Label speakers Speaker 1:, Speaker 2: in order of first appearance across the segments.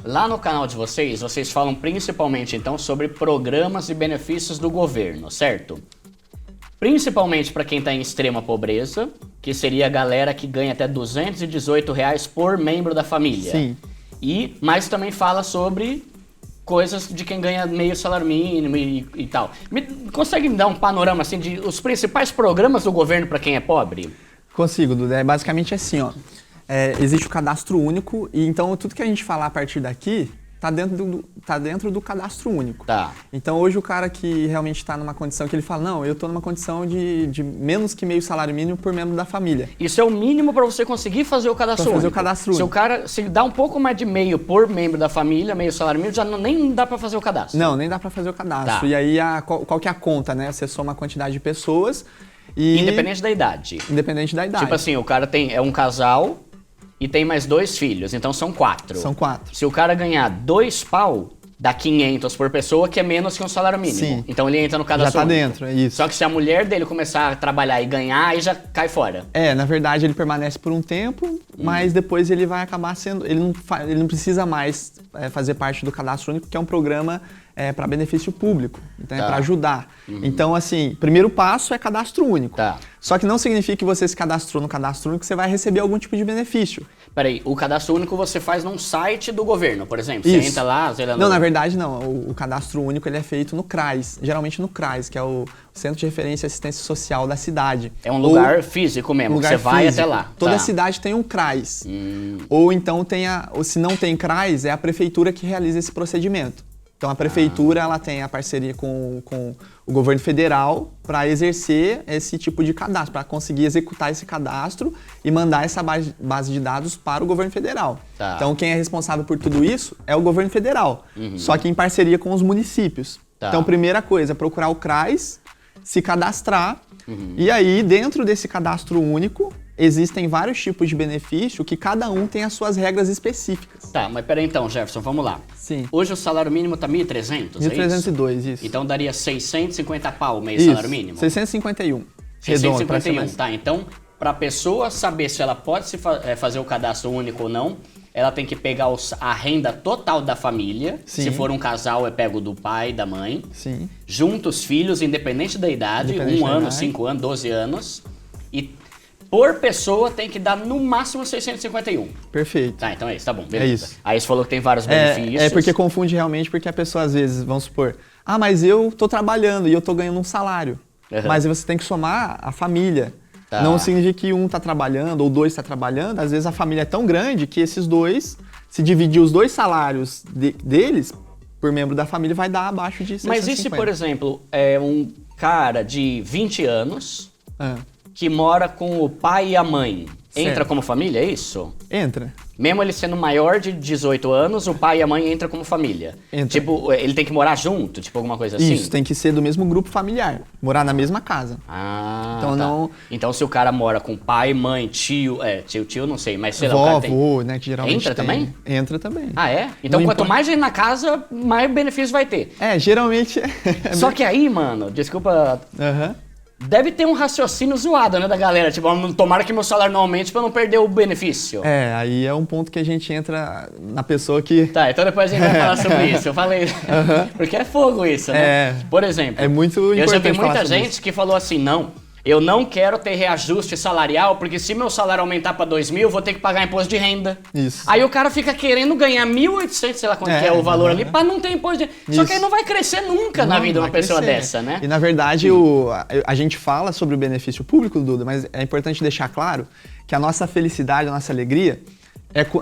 Speaker 1: lá no canal de vocês, vocês falam principalmente então sobre programas e benefícios do governo, certo? Principalmente para quem está em extrema pobreza, que seria a galera que ganha até R$218 por membro da família.
Speaker 2: Sim.
Speaker 1: Mas também fala sobre coisas de quem ganha meio salário mínimo e tal. Consegue me dar um panorama assim de os principais programas do governo para quem é pobre?
Speaker 2: Consigo, Duda. Basicamente assim, ó. Existe o cadastro único e então tudo que a gente falar a partir daqui tá dentro do cadastro único.
Speaker 1: Tá.
Speaker 2: Então hoje o cara que realmente está numa condição que ele fala, não, eu estou numa condição de menos que meio salário mínimo por membro da família.
Speaker 1: Isso é o mínimo para você conseguir fazer o cadastro único.
Speaker 2: Fazer o cadastro único.
Speaker 1: Se o cara se dá um pouco mais de meio por membro da família, meio salário mínimo, já nem dá para fazer o cadastro.
Speaker 2: Não, nem dá para fazer o cadastro.
Speaker 1: Tá.
Speaker 2: E aí qual que é a conta, né? Você soma a quantidade de pessoas e...
Speaker 1: Independente da idade.
Speaker 2: Independente da idade.
Speaker 1: Tipo assim, o cara é um casal e tem mais 2 filhos, então são 4.
Speaker 2: São 4.
Speaker 1: Se o cara ganhar 2 pau, dá 500 por pessoa, que é menos que um salário mínimo.
Speaker 2: Sim.
Speaker 1: Então ele entra no cadastro
Speaker 2: Já tá
Speaker 1: único.
Speaker 2: dentro, é isso.
Speaker 1: Só que se a mulher dele começar a trabalhar e ganhar, aí já cai fora.
Speaker 2: Na verdade ele permanece por um tempo, mas depois ele vai acabar sendo... Ele não precisa mais fazer parte do cadastro único, que é um programa para benefício público, então
Speaker 1: Tá.
Speaker 2: é para ajudar. Então, assim, primeiro passo é cadastro único.
Speaker 1: Tá.
Speaker 2: Só que não significa que você se cadastrou no cadastro único que você vai receber algum tipo de benefício.
Speaker 1: Peraí, o cadastro único você faz num site do governo, por exemplo.
Speaker 2: Isso.
Speaker 1: Você entra lá, sei lá...
Speaker 2: Não, na verdade não. O cadastro único ele é feito no CRAS, geralmente no CRAS, que é o Centro de Referência e Assistência Social da cidade.
Speaker 1: É um lugar físico mesmo,
Speaker 2: lugar
Speaker 1: que você vai
Speaker 2: físico.
Speaker 1: até lá.
Speaker 2: Toda
Speaker 1: Tá.
Speaker 2: cidade tem um CRAS. Ou então ou se não tem CRAS, é a prefeitura que realiza esse procedimento. Então a prefeitura ela tem a parceria com o governo federal para exercer esse tipo de cadastro, para conseguir executar esse cadastro e mandar essa base de dados para o governo federal.
Speaker 1: Tá.
Speaker 2: Então quem é responsável por tudo isso é o governo federal, só que em parceria com os municípios.
Speaker 1: Tá.
Speaker 2: Então primeira coisa, procurar o CRAS, se cadastrar e aí dentro desse cadastro único existem vários tipos de benefício que cada um tem as suas regras específicas.
Speaker 1: Tá, mas peraí então, Jefferson, vamos lá.
Speaker 2: Sim.
Speaker 1: Hoje o salário mínimo tá 1.300, é isso?
Speaker 2: 1.302, isso.
Speaker 1: Então daria 650 pau meio
Speaker 2: Isso,
Speaker 1: salário mínimo?
Speaker 2: 651. Redondo, pra ser
Speaker 1: 651,
Speaker 2: mais-
Speaker 1: tá. Então, para a pessoa saber se ela pode fazer o cadastro único ou não, ela tem que pegar a renda total da família.
Speaker 2: Sim.
Speaker 1: Se for um casal, é pego do pai e da mãe.
Speaker 2: Sim.
Speaker 1: Junta os filhos, independente da idade,
Speaker 2: Independente
Speaker 1: 1
Speaker 2: da
Speaker 1: ano,
Speaker 2: idade.
Speaker 1: 5 anos, 12 anos. E por pessoa tem que dar no máximo 651.
Speaker 2: Perfeito.
Speaker 1: Tá, então é isso, tá bom, beleza.
Speaker 2: É isso.
Speaker 1: Aí você falou que tem vários benefícios.
Speaker 2: É porque confunde realmente, porque a pessoa às vezes, vamos supor, mas eu tô trabalhando e eu tô ganhando um salário.
Speaker 1: Uhum.
Speaker 2: Mas você tem que somar a família.
Speaker 1: Tá.
Speaker 2: Não significa que um tá trabalhando ou dois tá trabalhando. Às vezes a família é tão grande que esses dois, se dividir os dois salários deles por membro da família, vai dar abaixo de 650.
Speaker 1: Mas e se, por exemplo, é um cara de 20 anos
Speaker 2: Ah,
Speaker 1: que mora com o pai e a mãe? Entra
Speaker 2: Certo.
Speaker 1: como família, é isso?
Speaker 2: entra.
Speaker 1: Mesmo ele sendo maior de 18 anos, o pai e a mãe entram como família.
Speaker 2: Entra.
Speaker 1: Tipo, ele tem que morar junto, tipo alguma coisa assim?
Speaker 2: Isso, tem que ser do mesmo grupo familiar. Morar na mesma casa.
Speaker 1: Ah,
Speaker 2: Então
Speaker 1: tá.
Speaker 2: não-
Speaker 1: Então se o cara mora com pai, mãe, tio, tio não sei, mas sei lá, o cara tem...
Speaker 2: Vovô, né, que geralmente
Speaker 1: Entra
Speaker 2: tem.
Speaker 1: também?
Speaker 2: Entra também.
Speaker 1: Ah, é? Então
Speaker 2: Não
Speaker 1: quanto
Speaker 2: importa.
Speaker 1: mais gente na casa, mais benefício vai ter.
Speaker 2: Geralmente...
Speaker 1: Só que aí, mano, desculpa...
Speaker 2: Aham.
Speaker 1: Deve ter um raciocínio zoado, né, da galera. Tipo, tomara que meu salário não aumente pra eu não perder o benefício.
Speaker 2: Aí é um ponto que a gente entra na pessoa que...
Speaker 1: Tá, então depois a gente vai falar sobre isso. Eu falei. Porque é fogo isso, né? Por exemplo.
Speaker 2: É muito
Speaker 1: eu já
Speaker 2: importante
Speaker 1: vi muita
Speaker 2: falar sobre
Speaker 1: gente
Speaker 2: isso.
Speaker 1: que falou assim: não, eu não quero ter reajuste salarial, porque se meu salário aumentar pra 2.000, eu vou ter que pagar imposto de renda.
Speaker 2: Isso.
Speaker 1: Aí o cara fica querendo ganhar 1.800, sei lá quanto que é o valor ali, pra não ter imposto de renda. Só que aí
Speaker 2: Isso.
Speaker 1: não vai crescer nunca na
Speaker 2: Não,
Speaker 1: vida uma
Speaker 2: vai
Speaker 1: pessoa
Speaker 2: crescer.
Speaker 1: dessa, né?
Speaker 2: E na verdade a gente fala sobre o benefício público, Duda, mas é importante deixar claro que a nossa felicidade, a nossa alegria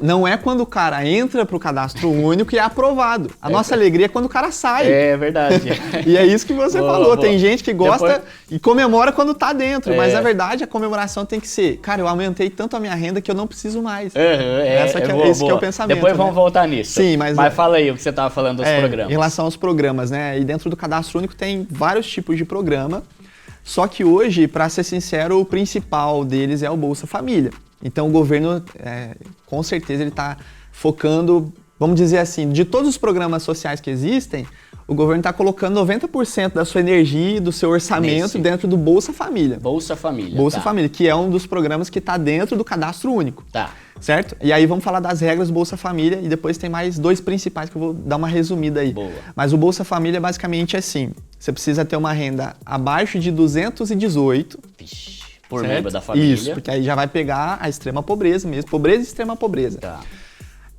Speaker 2: não é quando o cara entra pro cadastro único e é aprovado. A nossa alegria é quando o cara sai.
Speaker 1: É verdade.
Speaker 2: E é isso que você
Speaker 1: Boa,
Speaker 2: falou.
Speaker 1: boa.
Speaker 2: Tem gente que gosta
Speaker 1: Depois-
Speaker 2: e comemora quando tá dentro, mas
Speaker 1: É.
Speaker 2: na verdade a comemoração tem que ser, cara, eu aumentei tanto a minha renda que eu não preciso mais.
Speaker 1: Esse
Speaker 2: que é o pensamento,
Speaker 1: Depois
Speaker 2: né?
Speaker 1: vamos voltar nisso.
Speaker 2: Sim, mas-
Speaker 1: fala aí o que você tava falando dos programas.
Speaker 2: Em relação aos programas, né? E dentro do cadastro único tem vários tipos de programa. Só que hoje, para ser sincero, o principal deles é o Bolsa Família. Então o governo, com certeza, ele está focando, vamos dizer assim, de todos os programas sociais que existem, o governo está colocando 90% da sua energia e do seu orçamento dentro do Bolsa Família.
Speaker 1: Bolsa Família.
Speaker 2: Bolsa Família, que é um dos programas que está dentro do Cadastro Único.
Speaker 1: Tá.
Speaker 2: Certo? E aí vamos falar das regras do Bolsa Família e depois tem mais 2 principais que eu vou dar uma resumida aí.
Speaker 1: Boa.
Speaker 2: Mas o Bolsa Família basicamente é assim, você precisa ter uma renda abaixo de 218.
Speaker 1: Vixe, por
Speaker 2: certo?
Speaker 1: membro da família.
Speaker 2: Isso, porque aí já vai pegar a extrema pobreza mesmo, pobreza e extrema pobreza.
Speaker 1: Tá.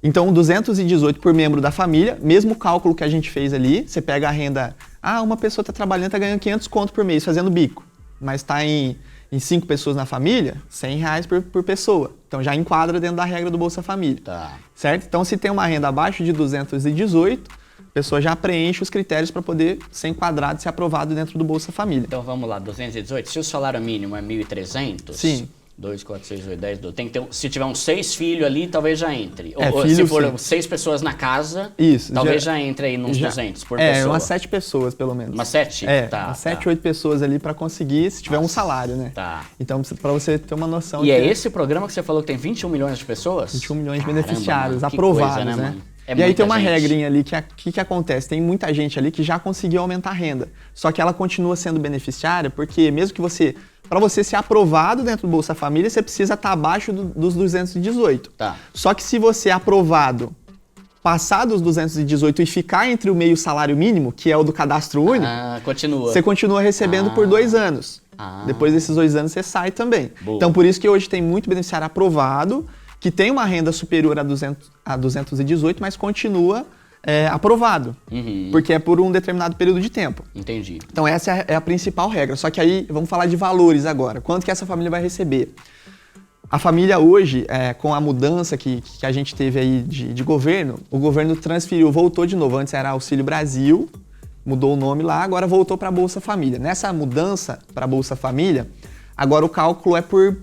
Speaker 2: Então, 218 por membro da família, mesmo cálculo que a gente fez ali, você pega a renda, uma pessoa está trabalhando, está ganhando 500 conto por mês fazendo bico, mas está em 5 pessoas na família, R$100 por pessoa. Então já enquadra dentro da regra do Bolsa Família.
Speaker 1: Tá.
Speaker 2: Certo? Então se tem uma renda abaixo de 218, a pessoa já preenche os critérios para poder ser enquadrado e ser aprovado dentro do Bolsa Família.
Speaker 1: Então vamos lá, 218. Se o salário mínimo é 1.300,
Speaker 2: sim.
Speaker 1: 2, 4, 6, 8, 10, 12. Tem que ter, se tiver uns 6 filhos ali, talvez já entre. Ou
Speaker 2: filho,
Speaker 1: se for
Speaker 2: sim.
Speaker 1: 6 pessoas na casa,
Speaker 2: isso,
Speaker 1: talvez já entre aí nos 200 por pessoa.
Speaker 2: Umas 7 pessoas, pelo menos.
Speaker 1: Umas 7?
Speaker 2: Umas 7, 8 pessoas ali para conseguir, se tiver um salário, né?
Speaker 1: Tá.
Speaker 2: Então, para você ter uma noção...
Speaker 1: E é esse programa que você falou que tem 21 milhões de pessoas?
Speaker 2: 21 milhões de
Speaker 1: Caramba,
Speaker 2: beneficiários
Speaker 1: mano,
Speaker 2: aprovados,
Speaker 1: coisa,
Speaker 2: né?
Speaker 1: Mano?
Speaker 2: E aí tem uma regrinha ali que acontece, tem muita gente ali que já conseguiu aumentar a renda, só que ela continua sendo beneficiária porque mesmo que para você ser aprovado dentro do Bolsa Família, você precisa estar abaixo dos 218.
Speaker 1: Tá.
Speaker 2: Só que se você é aprovado, passar dos 218 e ficar entre o meio salário mínimo, que é o do Cadastro Único,
Speaker 1: continua.
Speaker 2: você continua recebendo por 2 anos. Depois desses 2 anos você sai também.
Speaker 1: Boa.
Speaker 2: Então por isso que hoje tem muito beneficiário aprovado, que tem uma renda superior a 218, mas continua aprovado, porque é por um determinado período de tempo.
Speaker 1: Entendi.
Speaker 2: Então essa é a principal regra. Só que aí vamos falar de valores agora. Quanto que essa família vai receber? A família hoje, com a mudança que a gente teve aí de governo, o governo transferiu, voltou de novo. Antes era Auxílio Brasil, mudou o nome lá, agora voltou para Bolsa Família. Nessa mudança para Bolsa Família, agora o cálculo é por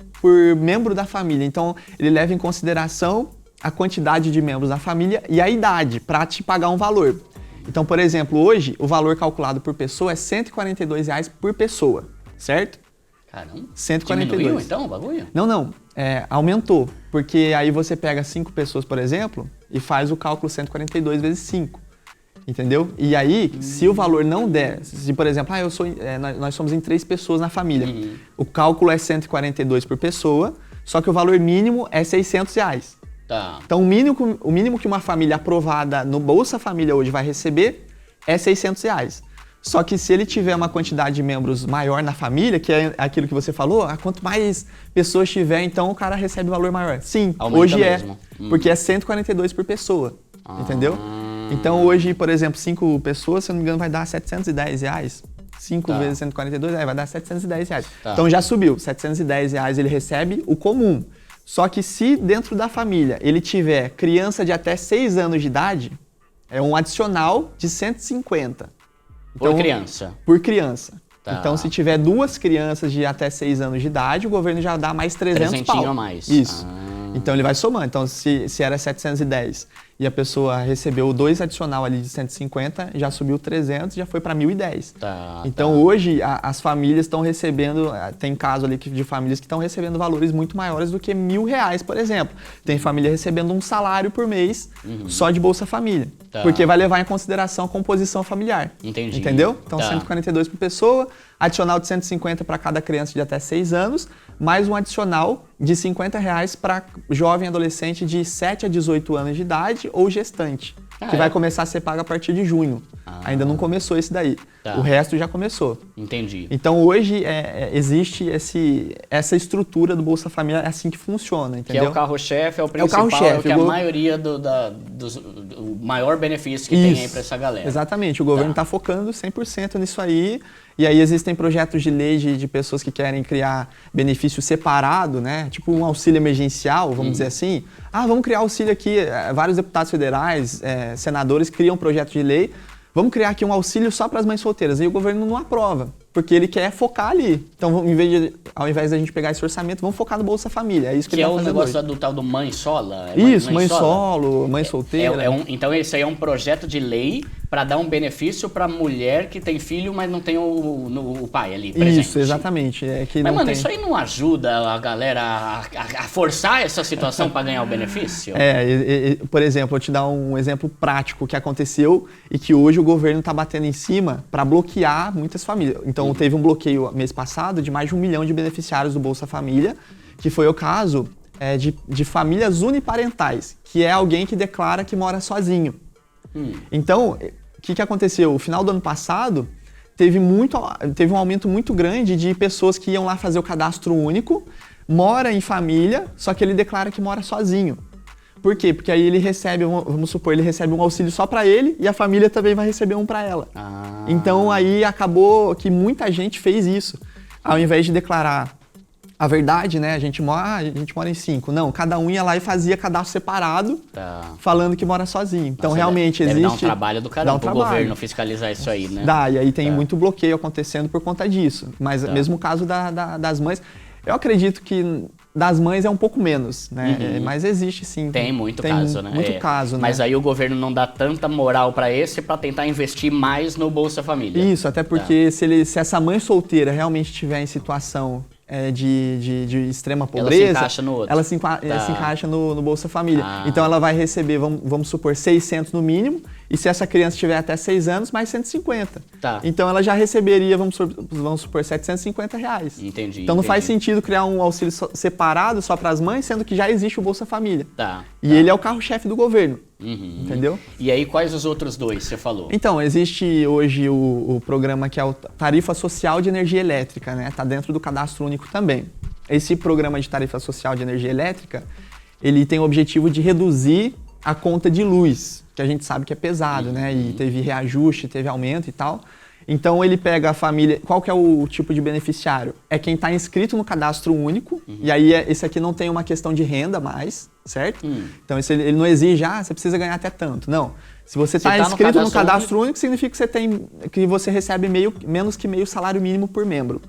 Speaker 2: membro da família. Então, ele leva em consideração a quantidade de membros da família e a idade para te pagar um valor. Então, por exemplo, hoje, o valor calculado por pessoa é R$142 por pessoa, certo?
Speaker 1: Caramba.
Speaker 2: 142.
Speaker 1: Diminuiu, então, o bagulho?
Speaker 2: Não. Aumentou. Porque aí você pega 5 pessoas, por exemplo, e faz o cálculo 142 vezes 5. Entendeu? E aí, se o valor não der, se por exemplo, nós somos em 3 pessoas na família, o cálculo é 142 por pessoa, só que o valor mínimo é R$600.
Speaker 1: Tá.
Speaker 2: Então, o mínimo que uma família aprovada no Bolsa Família hoje vai receber é R$600. Só que se ele tiver uma quantidade de membros maior na família, que é aquilo que você falou, quanto mais pessoas tiver, então o cara recebe valor maior. Sim,
Speaker 1: aumenta
Speaker 2: hoje
Speaker 1: mesmo.
Speaker 2: Porque é 142 por pessoa, entendeu? Então hoje, por exemplo, 5 pessoas, se eu não me engano, vai dar R$710. 5 vezes 142, vai dar R$710.
Speaker 1: Tá.
Speaker 2: Então já subiu, R$710 ele recebe o comum. Só que se dentro da família ele tiver criança de até 6 anos de idade, é um adicional de 150.
Speaker 1: Por
Speaker 2: Então,
Speaker 1: criança.
Speaker 2: Por criança.
Speaker 1: Tá.
Speaker 2: Então, se tiver 2 crianças de até 6 anos de idade, o governo já dá mais 300 pau.
Speaker 1: A mais.
Speaker 2: Isso. Então, ele vai somando. Então, se era 710 e a pessoa recebeu 2 adicional ali de 150, já subiu 300, já foi para 1.010. Então, hoje, as famílias estão recebendo, tem caso ali de famílias que estão recebendo valores muito maiores do que R$1.000, por exemplo. Tem família recebendo um salário por mês só de Bolsa Família. Porque vai levar em consideração a composição familiar.
Speaker 1: Entendi.
Speaker 2: Entendeu? Então, 142 por pessoa, adicional de 150 para cada criança de até 6 anos, mais um adicional de R$50 para jovem adolescente de 7 a 18 anos de idade ou gestante, que vai começar a ser pago a partir de junho. Ainda não começou esse daí. O resto já começou.
Speaker 1: Entendi.
Speaker 2: Então hoje existe essa estrutura do Bolsa Família, é assim que funciona, entendeu?
Speaker 1: Que é o carro-chefe, é o principal, é o que a maioria do maior benefício que tem aí para essa galera.
Speaker 2: Exatamente, o governo está focando 100% nisso aí. E aí existem projetos de lei de pessoas que querem criar benefício separado, né? Tipo um auxílio emergencial, vamos dizer assim. Vamos criar auxílio aqui, vários deputados federais, senadores criam projetos de lei. Vamos criar aqui um auxílio só para as mães solteiras. E o governo não aprova. porque ele quer focar ali. Então, ao invés da gente pegar esse orçamento, vamos focar no Bolsa Família. É isso que ele vai fazer.
Speaker 1: Que é o negócio do tal do mãe sola?
Speaker 2: Isso, mãe solo, mãe solteira.
Speaker 1: Então, esse aí é um projeto de lei para dar um benefício para mulher que tem filho, mas não tem o pai ali presente.
Speaker 2: Isso, exatamente.
Speaker 1: Mas, mano, isso aí não ajuda a galera a forçar essa situação para ganhar o benefício?
Speaker 2: Por exemplo, vou te dar um exemplo prático que aconteceu e que hoje o governo está batendo em cima para bloquear muitas famílias. Então, teve um bloqueio mês passado de mais de 1 milhão de beneficiários do Bolsa Família, que foi o caso de famílias uniparentais, que é alguém que declara que mora sozinho. Então, o que aconteceu? O final do ano passado, teve um aumento muito grande de pessoas que iam lá fazer o cadastro único, mora em família, só que ele declara que mora sozinho. Por quê? Porque aí ele recebe, vamos supor, ele recebe um auxílio só para ele e a família também vai receber um para ela. Então aí acabou que muita gente fez isso. Ao invés de declarar a verdade, né? A gente mora em 5. Não, cada um ia lá e fazia cadastro separado, falando que mora sozinho. Então realmente existe...
Speaker 1: Deve dar um trabalho do caramba pro governo fiscalizar isso aí, né?
Speaker 2: Dá, e aí tem muito bloqueio acontecendo por conta disso. Mas mesmo o caso das mães, eu acredito que das mães é um pouco menos, né? Mas existe sim.
Speaker 1: Tem muito caso, né?
Speaker 2: Muito caso, né?
Speaker 1: Mas aí o governo não dá tanta moral para esse para tentar investir mais no Bolsa Família.
Speaker 2: Isso, até porque se essa mãe solteira realmente estiver em situação de extrema pobreza,
Speaker 1: ela se encaixa no outro.
Speaker 2: Ela se encaixa no Bolsa Família. Então ela vai receber, vamos supor, 600 no mínimo, e se essa criança tiver até 6 anos, mais 150. Então ela já receberia, vamos supor, R$750. Entendi. Então não faz sentido criar um auxílio separado só para as mães, sendo que já existe o Bolsa Família. Ele é o carro-chefe do governo. Entendeu?
Speaker 1: E aí, quais os outros dois você falou?
Speaker 2: Então, existe hoje o programa que é o Tarifa Social de Energia Elétrica, né? Está dentro do Cadastro Único também. Esse programa de Tarifa Social de Energia Elétrica, ele tem o objetivo de reduzir a conta de luz, que a gente sabe que é pesado, né? E teve reajuste, teve aumento e tal. Então ele pega a família... Qual que é o tipo de beneficiário? É quem está inscrito no Cadastro Único, e aí esse aqui não tem uma questão de renda mais, certo? Então ele não exige, você precisa ganhar até tanto. Não. Se você está inscrito no Cadastro Único, significa que você recebe menos que meio salário mínimo por membro.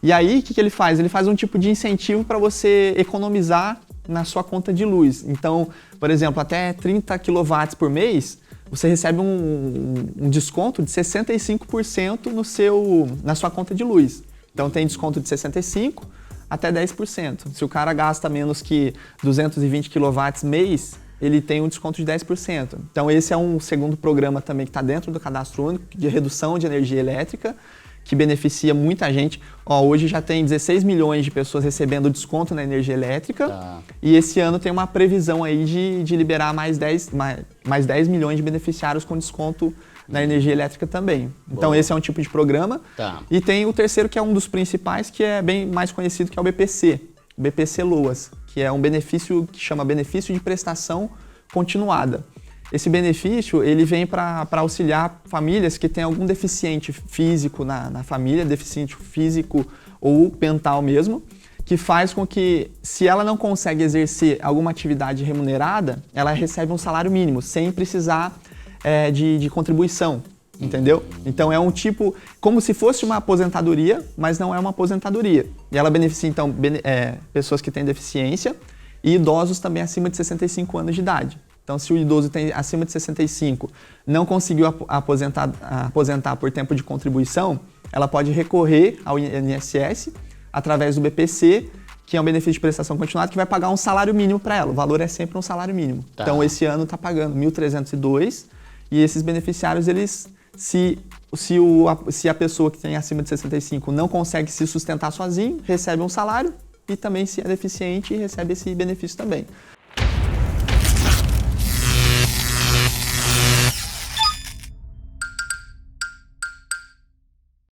Speaker 2: E aí, o que ele faz? Ele faz um tipo de incentivo para você economizar na sua conta de luz. Então, por exemplo, até 30 kW por mês, você recebe um desconto de 65% na sua conta de luz. Então tem desconto de 65% até 10%. Se o cara gasta menos que 220 kW mês, ele tem um desconto de 10%. Então esse é um segundo programa também que está dentro do Cadastro Único de redução de energia elétrica, que beneficia muita gente. Hoje já tem 16 milhões de pessoas recebendo desconto na energia elétrica, e esse ano tem uma previsão aí de liberar mais 10 milhões de beneficiários com desconto na energia elétrica também. Então esse é um tipo de programa. E tem o terceiro, que é um dos principais, que é bem mais conhecido, que é o BPC, o BPC Loas, que é um benefício que chama Benefício de Prestação Continuada. Esse benefício, ele vem para auxiliar famílias que têm algum deficiente físico na família, deficiente físico ou mental mesmo, que faz com que, se ela não consegue exercer alguma atividade remunerada, ela recebe um salário mínimo, sem precisar de contribuição, entendeu? Então é um tipo, como se fosse uma aposentadoria, mas não é uma aposentadoria. E ela beneficia, então, pessoas que têm deficiência e idosos também acima de 65 anos de idade. Então, se o idoso tem acima de 65, não conseguiu aposentar por tempo de contribuição, ela pode recorrer ao INSS através do BPC, que é um benefício de prestação continuada, que vai pagar um salário mínimo para ela. O valor é sempre um salário mínimo. Então, esse ano está pagando 1.302, e esses beneficiários, se a pessoa que tem acima de 65 não consegue se sustentar sozinho, recebe um salário, e também, se é deficiente, recebe esse benefício também.